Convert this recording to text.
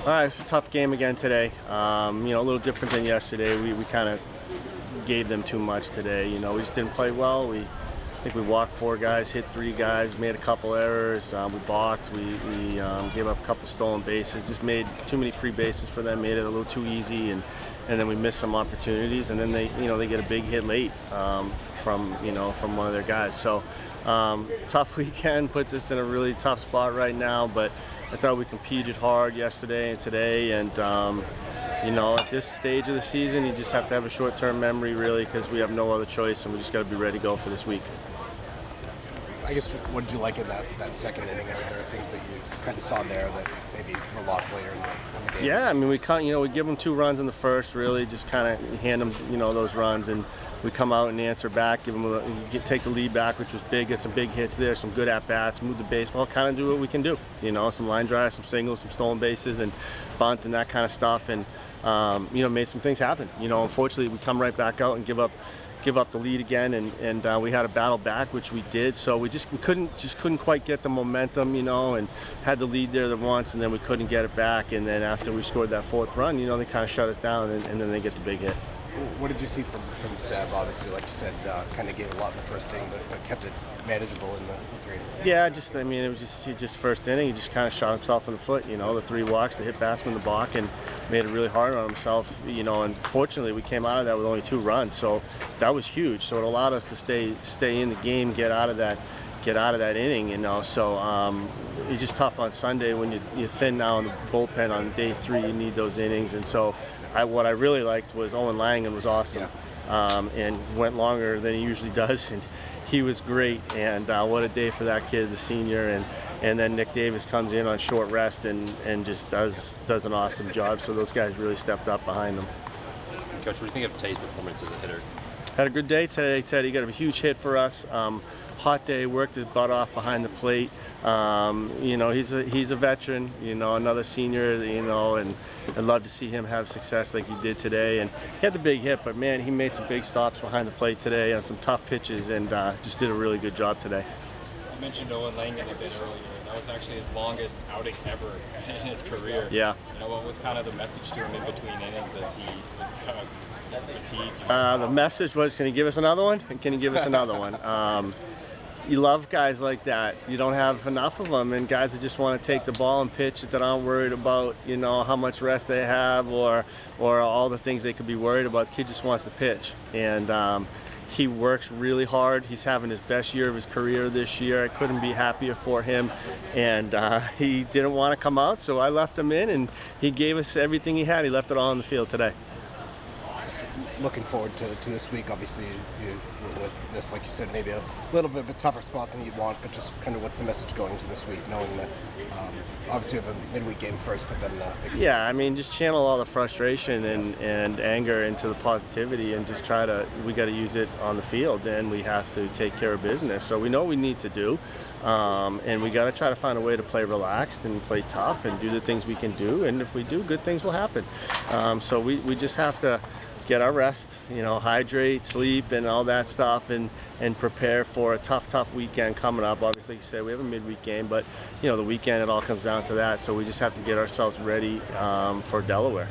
All right, it's a tough game again today. A little different than yesterday. We kind of gave them too much today. We just didn't play well. I think we walked 4 guys, hit 3 guys, made a couple errors. We balked. We gave up a couple stolen bases. Just made too many free bases for them. Made it a little too easy, and then we missed some opportunities. And then they get a big hit late from one of their guys. So tough weekend, puts us in a really tough spot right now. But I thought we competed hard yesterday and today, and at this stage of the season, you just have to have a short-term memory, really, because we have no other choice, and we just got to be ready to go for this week. I guess, what did you like in that second inning? Are there things that you kind of saw there that maybe were lost later in the game? Yeah, we give them 2 runs in the first, really, just kind of hand them, those runs, and we come out and answer back, take the lead back, which was big, get some big hits there, some good at-bats, move the baseball, kind of do what we can do, some line drives, some singles, some stolen bases, and bunt and that kind of stuff, and made some things happen. Unfortunately, we come right back out and give up the lead again, and we had a battle back, which we did. So we couldn't quite get the momentum, and had the lead there once, and then we couldn't get it back. And then after we scored that 4th run, they kind of shut us down, and then they get the big hit. What did you see from Seb? Obviously, like you said, kind of gave a lot in the first inning, but kept it manageable in the 3 innings. Yeah, it was just first inning. He just kind of shot himself in the foot. The 3 walks, the hit batsman, the balk, and made it really hard on himself. And fortunately, we came out of that with only 2 runs, so that was huge. So it allowed us to stay in the game, get out of that inning. So it's just tough on Sunday when you're thin now in the bullpen on day 3. You need those innings, and so what I really liked was Owen Langan was awesome, and went longer than he usually does, and he was great. And what a day for that kid, the senior, and then Nick Davis comes in on short rest and just does an awesome job. So those guys really stepped up behind them. Coach, what do you think of Tays' performance as a hitter? Had a good day today, Ted. He got a huge hit for us. Hot day, worked his butt off behind the plate. He's a veteran, another senior, and I'd love to see him have success like he did today. And he had the big hit, but man, he made some big stops behind the plate today on some tough pitches, and just did a really good job today. You mentioned Owen Langan a bit earlier. That was actually his longest outing ever in his career. Yeah. What was kind of the message to him in between innings as he was kind of fatigued? The message was, can he give us another one? And can he give us another one? You love guys like that. You don't have enough of them, and guys that just want to take the ball and pitch it, that aren't worried about how much rest they have or all the things they could be worried about. The kid just wants to pitch, and he works really hard. He's having his best year of his career this year. I couldn't be happier for him, and he didn't want to come out, so I left him in, and he gave us everything he had. He left it all on the field today. Just looking forward to this week. Obviously, with this, like you said, maybe a little bit of a tougher spot than you'd want, but just kind of what's the message going to this week, knowing that obviously you have a midweek game first, but then just channel all the frustration and anger into the positivity, and just we got to use it on the field, and we have to take care of business. So we know what we need to do, and we got to try to find a way to play relaxed and play tough and do the things we can do, and if we do, good things will happen. So we just have to get our rest, hydrate, sleep, and all that stuff, and prepare for a tough weekend coming up. Obviously, like you said, we have a midweek game, but the weekend, it all comes down to that. So we just have to get ourselves ready for Delaware.